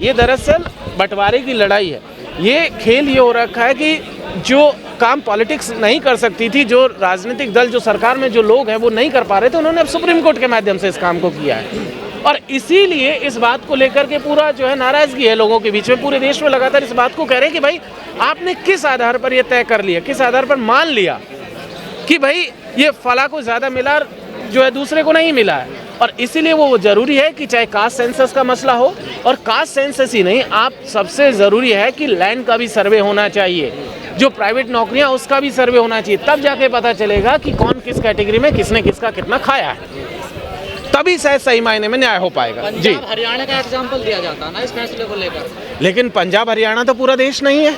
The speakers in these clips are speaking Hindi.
ये दरअसल बंटवारे की लड़ाई है। ये खेल ये हो रखा है कि जो काम पॉलिटिक्स नहीं कर सकती थी, जो राजनीतिक दल, जो सरकार में जो लोग हैं वो नहीं कर पा रहे थे, उन्होंने अब सुप्रीम कोर्ट के माध्यम से इस काम को किया है। और इसीलिए इस बात को लेकर के पूरा जो है नाराजगी है लोगों के बीच में। पूरे देश में लगातार इस बात को कह रहे हैं कि भाई आपने किस आधार पर ये तय कर लिया, किस आधार पर मान लिया कि भाई ये फला को ज़्यादा मिला जो है दूसरे को नहीं मिला है। और इसीलिए वो ज़रूरी है कि चाहे कास्ट सेंसस का मसला हो, और कास्ट सेंसस ही नहीं, आप सबसे ज़रूरी है कि लैंड का भी सर्वे होना चाहिए, जो प्राइवेट नौकरियां उसका भी सर्वे होना चाहिए। तब जाके पता चलेगा कि कौन किस कैटेगरी में किसने किसका कितना खाया है, तभी शायद सही मायने में न्याय हो पाएगा। जी, हरियाणा का एग्जाम्पल दिया जाता है ना इस फैसले को लेकर, लेकिन पंजाब हरियाणा तो पूरा देश नहीं है।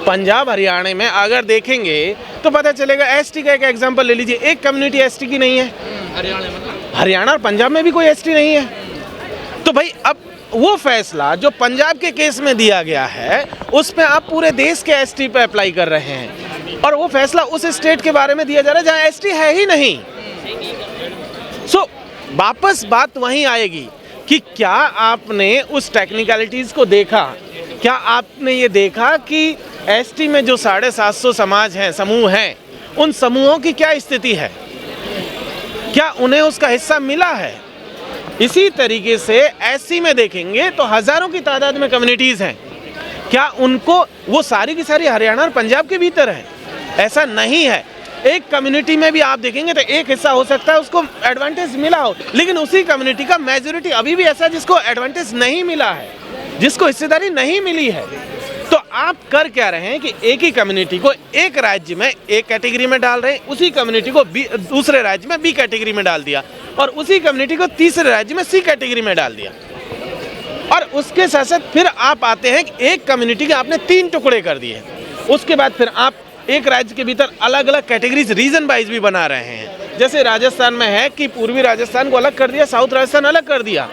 पंजाब हरियाणा में अगर देखेंगे तो पता चलेगा, एसटी का एक एग्जांपल ले लीजिए, एक कम्युनिटी एसटी की नहीं है हरियाणा में। हरियाणा और पंजाब में भी कोई एसटी नहीं है। तो भाई अब वो फैसला जो पंजाब के केस में दिया गया है, उसमें आप पूरे देश के एसटी पे अप्लाई कर रहे हैं, और वो फैसला उस स्टेट के बारे में दिया जा रहा है जहाँ एसटी है ही नहीं। सो वापस बात वहीं आएगी कि क्या आपने उस टेक्निकलिटीज़ को देखा, क्या आपने ये देखा कि एसटी में जो 750 समाज हैं, समूह हैं, उन समूहों की क्या स्थिति है, क्या उन्हें उसका हिस्सा मिला है। इसी तरीके से एससी में देखेंगे तो हज़ारों की तादाद में कम्युनिटीज़ हैं, क्या उनको वो सारी की सारी हरियाणा और पंजाब के भीतर है? ऐसा नहीं है। एक कम्युनिटी में भी आप देखेंगे तो एक हिस्सा हो सकता है उसको एडवांटेज मिला हो, लेकिन उसी कम्युनिटी का मेजॉरिटी अभी भी ऐसा जिसको एडवांटेज नहीं मिला है, जिसको हिस्सेदारी नहीं मिली है। तो आप कर क्या रहे हैं कि एक ही कम्युनिटी को एक राज्य में ए कैटेगरी में डाल रहे हैं, उसी कम्युनिटी को दूसरे राज्य में बी कैटेगरी में डाल दिया, और उसी कम्युनिटी को तीसरे राज्य में सी कैटेगरी में डाल दिया। और उसके साथ साथ फिर आप आते हैं कि एक कम्युनिटी के आपने 3 टुकड़े कर दिए, उसके बाद फिर आप एक राज्य के भीतर अलग अलग कैटेगरीज रीजन वाइज भी बना रहे हैं। जैसे राजस्थान में है कि पूर्वी राजस्थान को अलग कर दिया, साउथ राजस्थान अलग कर दिया,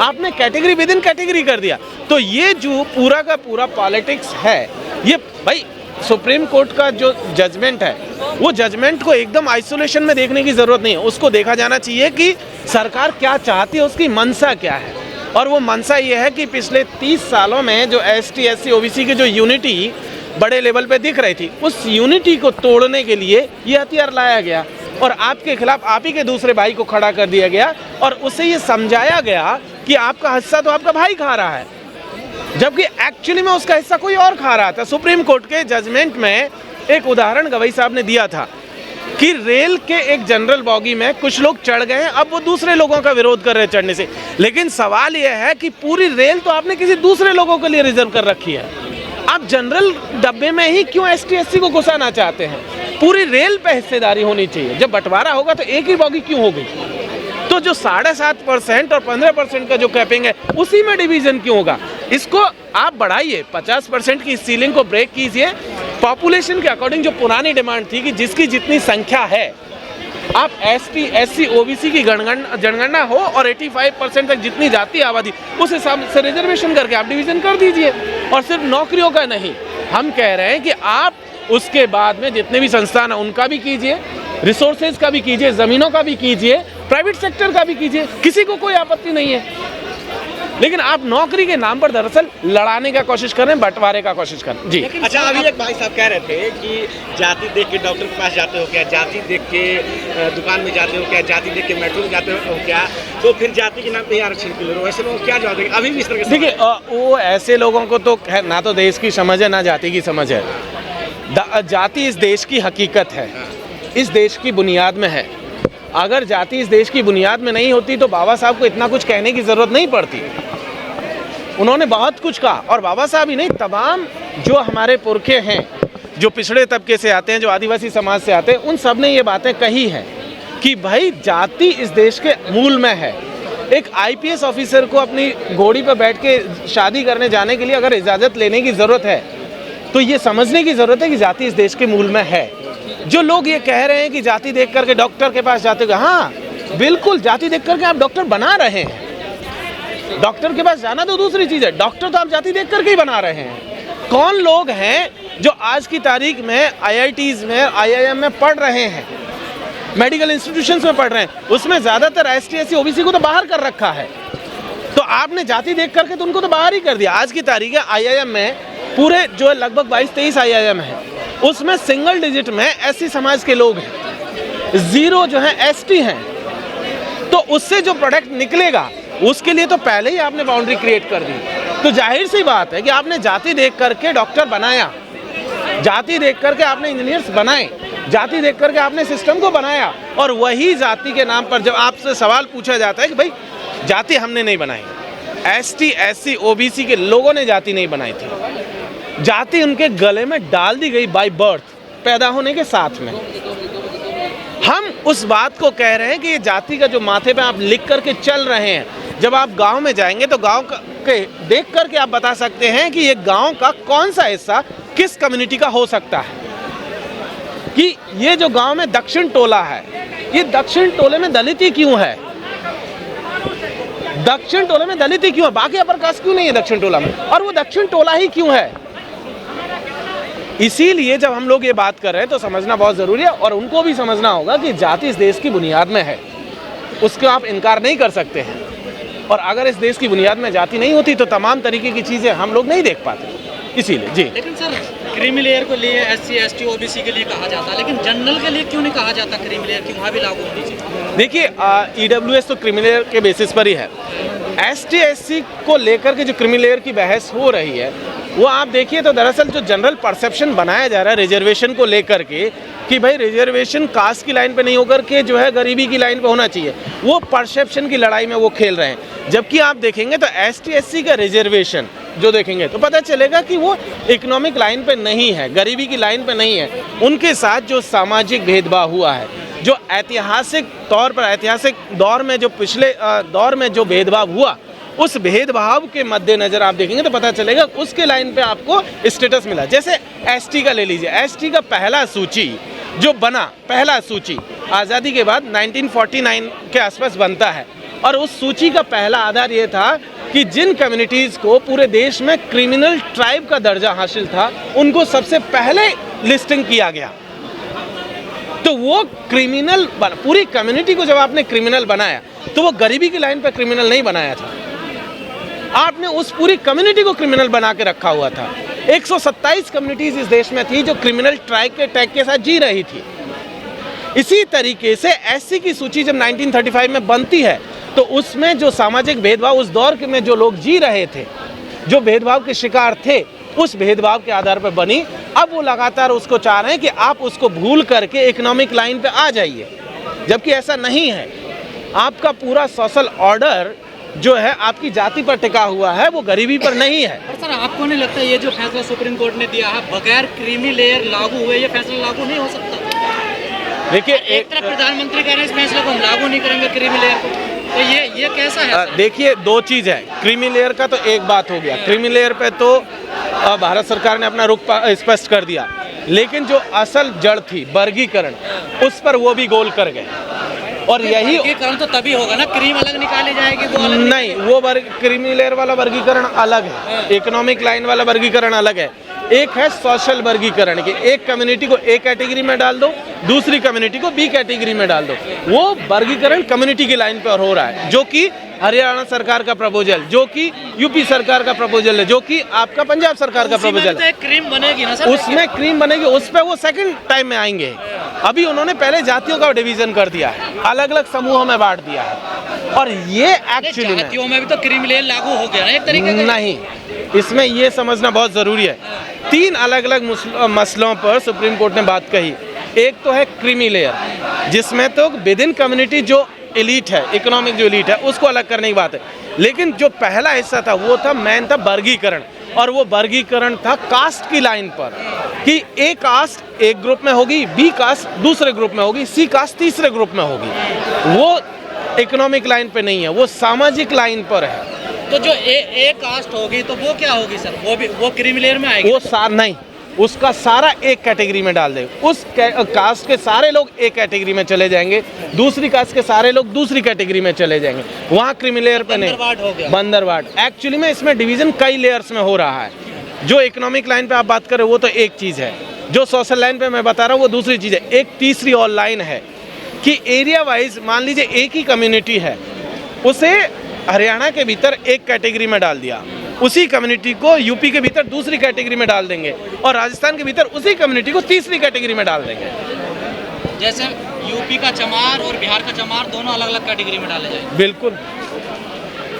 आपने कैटेगरी विद इन कैटेगरी कर दिया। तो ये जो पूरा का पूरा पॉलिटिक्स है, ये भाई सुप्रीम कोर्ट का जो जजमेंट है, वो जजमेंट को एकदम आइसोलेशन में देखने की ज़रूरत नहीं है। उसको देखा जाना चाहिए कि सरकार क्या चाहती है, उसकी मंशा क्या है। और वो मंशा ये है कि पिछले 30 सालों में जो एसटी एससी ओबीसी की जो यूनिटी बड़े लेवल पे दिख रही थी, उस यूनिटी को तोड़ने के लिए ये हथियार लाया गया, और आपके खिलाफ आप ही के दूसरे भाई को खड़ा कर दिया गया, और उसे ये समझाया गया कि आपका हिस्सा तो आपका भाई खा रहा है, जबकि एक्चुअली में उसका हिस्सा कोई और खा रहा था। सुप्रीम कोर्ट के जजमेंट में एक उदाहरण गवई साहब ने दिया था कि रेल के एक जनरल बॉगी में कुछ लोग चढ़ गए हैं, अब वो दूसरे लोगों का विरोध कर रहे हैं चढ़ने से। लेकिन सवाल यह है कि पूरी रेल तो आपने किसी दूसरे लोगों के लिए रिजर्व कर रखी है, आप जनरल डब्बे में ही क्यों एसटी एससी को घुसाना चाहते हैं? पूरी रेल पे हिस्सेदारी होनी चाहिए। जब बंटवारा होगा तो एक ही बॉगी क्यों हो गई? तो जो 7.5% और 15% का जो कैपिंग है, उसी में डिवीजन क्यों होगा? इसको आप बढ़ाइए, 50% की सीलिंग को ब्रेक कीजिए। पॉपुलेशन के अकॉर्डिंग जो पुरानी डिमांड थी कि जिसकी जितनी संख्या है, आप एसटी एससी ओबीसी की जनगणना हो और 85% तक जितनी जाती आबादी, उस हिसाब से रिजर्वेशन करके आप डिवीजन कर दीजिए। और सिर्फ नौकरियों का नहीं, हम कह रहे हैं कि आप उसके बाद में जितने भी संस्थान हैं उनका भी कीजिए, रिसोर्सेज का भी कीजिए, ज़मीनों का भी कीजिए, प्राइवेट सेक्टर का भी कीजिए, किसी को कोई आपत्ति नहीं है। लेकिन आप नौकरी के नाम पर दरअसल लड़ाने का कोशिश कर रहे हैं, बंटवारे का कोशिश कर रहे हैं। जी, अच्छा, अभी एक भाई साहब कह रहे थे कि जाति देख के डॉक्टर के पास जाते हो क्या, जाति देख के दुकान में जाते हो क्या, जाति देख के मेट्रो में जाते हो क्या, तो फिर जाति के नाम पे आरक्षण क्यों ले रहे हो? ऐसे लोगों को क्या जवाब देंगे? अभी भी इस तरह के देखिए, वो ऐसे लोगों को तो ना तो देश की समझ है ना जाति की समझ है। जाति इस देश की हकीकत है, इस देश की बुनियाद में है। अगर जाति इस देश की बुनियाद में नहीं होती तो बाबा साहब को इतना कुछ कहने की ज़रूरत नहीं पड़ती। उन्होंने बहुत कुछ कहा, और बाबा साहब ही नहीं, तमाम जो हमारे पुरखे हैं, जो पिछड़े तबके से आते हैं, जो आदिवासी समाज से आते हैं, उन सब ने ये बातें कही हैं कि भाई जाति इस देश के मूल में है। एक आईपीएस ऑफिसर को अपनी घोड़ी पर बैठ के शादी करने जाने के लिए अगर इजाज़त लेने की ज़रूरत है, तो ये समझने की ज़रूरत है कि जाति इस देश के मूल में है। जो लोग ये कह रहे हैं कि जाति देख करके डॉक्टर के पास जाते हो, हाँ बिल्कुल, जाति देख करके आप डॉक्टर बना रहे हैं। डॉक्टर के पास जाना तो दूसरी चीज़ है, डॉक्टर तो आप जाति देख करके ही बना रहे हैं। कौन लोग हैं जो आज की तारीख में आईआईटीज़ में, आईआईएम में पढ़ रहे हैं, मेडिकल इंस्टीट्यूशंस में पढ़ रहे हैं, उसमें ज़्यादातर एसटी एससी ओबीसी को तो बाहर कर रखा है। तो आपने जाति देख करके तो उनको तो बाहर ही कर दिया। आज की तारीख है IIM में पूरे जो है लगभग 22-23 IIM है, उसमें सिंगल डिजिट में SC समाज के लोग हैं, 0 जो है ST हैं। तो उससे जो प्रोडक्ट निकलेगा उसके लिए तो पहले ही आपने बाउंड्री क्रिएट कर दी। तो जाहिर सी बात है कि आपने जाति देख करके डॉक्टर बनाया, जाति देख करके आपने इंजीनियर्स बनाए, जाति देख करके आपने सिस्टम को बनाया, और वही जाति के नाम पर जब आपसे सवाल पूछा जाता है कि भाई जाति हमने नहीं बनाई, ST SC OBC के लोगों ने जाति नहीं बनाई थी, जाति उनके गले में डाल दी गई बाय बर्थ, पैदा होने के साथ में। हम उस बात को कह रहे हैं कि ये जाति का जो माथे पे आप लिख करके चल रहे हैं, जब आप गांव में जाएंगे तो गांव के देख करके आप बता सकते हैं कि ये गांव का कौन सा हिस्सा किस कम्युनिटी का हो सकता है। कि ये जो गांव में दक्षिण टोला है, ये दक्षिण टोले में दलित ही क्यों है, दक्षिण टोले में दलित ही क्यों है, बाकी अपर कास्ट क्यों नहीं है दक्षिण टोला में, और वो दक्षिण टोला ही क्यों है। इसीलिए जब हम लोग ये बात कर रहे हैं तो समझना बहुत जरूरी है, और उनको भी समझना होगा कि जाति इस देश की बुनियाद में है, उसको आप इनकार नहीं कर सकते हैं। और अगर इस देश की बुनियाद में जाति नहीं होती तो तमाम तरीके की चीजें हम लोग नहीं देख पाते। इसीलिए जी। लेकिन सर क्रीमी लेयर को लिए SC ST OBC के लिए कहा जाता है, लेकिन जनरल के लिए क्यों नहीं कहा जाता क्रीमी लेयर, क्यों वहाँ भी लागू होनी चाहिए? देखिए EWS तो क्रीमी लेयर के बेसिस पर ही है। ST SC को लेकर के जो क्रीमी लेयर की बहस हो रही है वो आप देखिए तो दरअसल जो जनरल परसेप्शन बनाया जा रहा है रिजर्वेशन को लेकर के कि भाई रिजर्वेशन कास्ट की लाइन पे नहीं होकर के जो है गरीबी की लाइन पे होना चाहिए, वो परसेप्शन की लड़ाई में वो खेल रहे हैं। जबकि आप देखेंगे तो ST SC का रिजर्वेशन जो देखेंगे तो पता चलेगा कि वो इकोनॉमिक लाइन पे नहीं है, गरीबी की लाइन पे नहीं है। उनके साथ जो सामाजिक भेदभाव हुआ है, जो ऐतिहासिक तौर पर ऐतिहासिक दौर में जो पिछले दौर में जो भेदभाव हुआ, उस भेदभाव के मद्देनजर आप देखेंगे तो पता चलेगा उसके लाइन पे आपको स्टेटस मिला। जैसे ST का ले लीजिए, ST का पहला सूची जो बना, पहला सूची आज़ादी के बाद 1949 के आसपास बनता है, और उस सूची का पहला आधार ये था कि जिन कम्युनिटीज़ को पूरे देश में क्रिमिनल ट्राइब का दर्जा हासिल था उनको सबसे पहले लिस्टिंग किया गया। तो वो क्रिमिनल पूरी कम्युनिटी को जब आपने क्रिमिनल बनाया तो वो गरीबी की लाइन पर क्रिमिनल नहीं बनाया था, आपने उस पूरी कम्युनिटी को क्रिमिनल बना के रखा हुआ था। 127 कम्युनिटीज इस देश में थी जो क्रिमिनल ट्राइब के टैग के साथ जी रही थी। इसी तरीके से SC की सूची जब 1935 में बनती है तो उसमें जो सामाजिक भेदभाव उस दौर में जो लोग जी रहे थे, जो भेदभाव के शिकार थे, उस भेदभाव के आधार पर बनी। अब वो लगातार उसको चाह रहे हैं कि आप उसको भूल करके इकोनॉमिक लाइन पे आ जाइए, जबकि ऐसा नहीं है। आपका पूरा सोशल ऑर्डर जो है आपकी जाति पर टिका हुआ है, वो गरीबी पर नहीं है। और सर आपको नहीं लगता ये जो फैसला सुप्रीम कोर्ट ने दिया है बगैर क्रीमी लेयर लागू हुए ये फैसला लागू नहीं हो सकता? देखिए एक तरफ प्रधानमंत्री कह रहे हैं इस फैसले को हम लागू नहीं करेंगे क्रीमी लेयर को, तो ये कैसा है? देखिए दो चीज़ है, क्रीमी लेयर का तो एक बात हो गया, क्रीमी लेयर पे तो भारत सरकार ने अपना रुख स्पष्ट कर दिया, लेकिन जो असल जड़ थी वर्गीकरण, उस पर वो भी गोल कर गए। और यही वर्गीकरण तो तभी होगा ना, क्रीम अलग निकाली जाएगी, वो अलग नहीं, वो क्रीमी लेयर वाला वर्गीकरण अलग है, इकोनॉमिक लाइन वाला वर्गीकरण अलग है। एक है सोशल वर्गीकरण के, एक कम्युनिटी को A कैटेगरी में डाल दो, दूसरी कम्युनिटी को B कैटेगरी में डाल दो। वो वर्गीकरण कम्युनिटी की लाइन पर हो रहा है, जो कि हरियाणा सरकार का प्रपोजल, जो कि यूपी सरकार का प्रपोजल है, जो कि आपका पंजाब सरकार का प्रपोजल है। क्रीम बनेगी ना सर, उसमें क्रीम बनेगी, उस पर वो सेकंड टाइम में आएंगे। अभी उन्होंने पहले जातियों का डिवीजन कर दिया है, अलग अलग समूहों में बांट दिया है, और ये एक्चुअली जातियों में भी तो क्रीम लेयर लागू हो गया ना एक तरीके का। नहीं, इसमें ये समझना बहुत जरूरी है। 3 अलग अलग मसलों पर सुप्रीम कोर्ट ने बात कही। एक तो है क्रीमी लेयर, जिसमें तो विद इन कम्युनिटी जो एलीट है, इकोनॉमिक जो एलीट है, उसको अलग करने की बात है। लेकिन जो पहला हिस्सा था वो था मेन था वर्गीकरण, और वो वर्गीकरण था कास्ट की लाइन पर कि A कास्ट एक ग्रुप में होगी, B कास्ट दूसरे ग्रुप में होगी, C कास्ट तीसरे ग्रुप में होगी। वो इकोनॉमिक लाइन पे नहीं है, वो सामाजिक लाइन पर है। तो जो ए कास्ट होगी तो वो क्या होगी सर, वो क्रीमी लेयर में आएगी? वो नहीं, उसका सारा एक कैटेगरी में डाल दे, उस कास्ट के सारे लोग एक कैटेगरी में चले जाएंगे, दूसरी कास्ट के सारे लोग दूसरी कैटेगरी में चले जाएंगे। वहाँ क्रीमी लेयर पे नहीं, बंदरवाट। एक्चुअली में इसमें डिवीजन कई लेयर्स में हो रहा है। जो इकोनॉमिक लाइन पे आप बात कर रहे हो वो तो एक चीज़ है, जो सोशल लाइन पे मैं बता रहा हूँ वो दूसरी चीज़ है। एक तीसरी और लाइन है कि एरिया वाइज मान लीजिए एक ही कम्युनिटी है, उसे हरियाणा के भीतर एक कैटेगरी में डाल दिया, उसी कम्युनिटी को यूपी के भीतर दूसरी कैटेगरी में डाल देंगे और राजस्थान के भीतर उसी कम्युनिटी को तीसरी कैटेगरी में डाल देंगे। जैसे यूपी का चमार और बिहार का चमार दोनों अलग अलग कैटेगरी में डाले जाएंगे। बिल्कुल,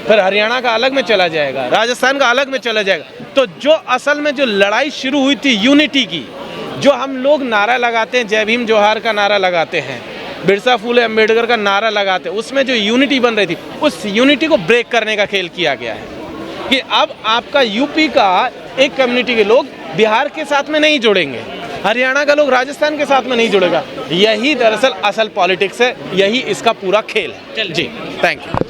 फिर हरियाणा का अलग में चला जाएगा, राजस्थान का अलग में चला जाएगा। तो जो असल में जो लड़ाई शुरू हुई थी यूनिटी की, जो हम लोग नारा लगाते हैं, जय भीम जोहार का नारा लगाते हैं, बिरसा फुले अम्बेडकर का नारा लगाते हैं, उसमें जो यूनिटी बन रही थी, उस यूनिटी को ब्रेक करने का खेल किया गया है कि अब आपका यूपी का एक कम्युनिटी के लोग बिहार के साथ में नहीं जुड़ेंगे, हरियाणा का लोग राजस्थान के साथ में नहीं जुड़ेगा। यही दरअसल असल पॉलिटिक्स है, यही इसका पूरा खेल है। जी, थैंक यू।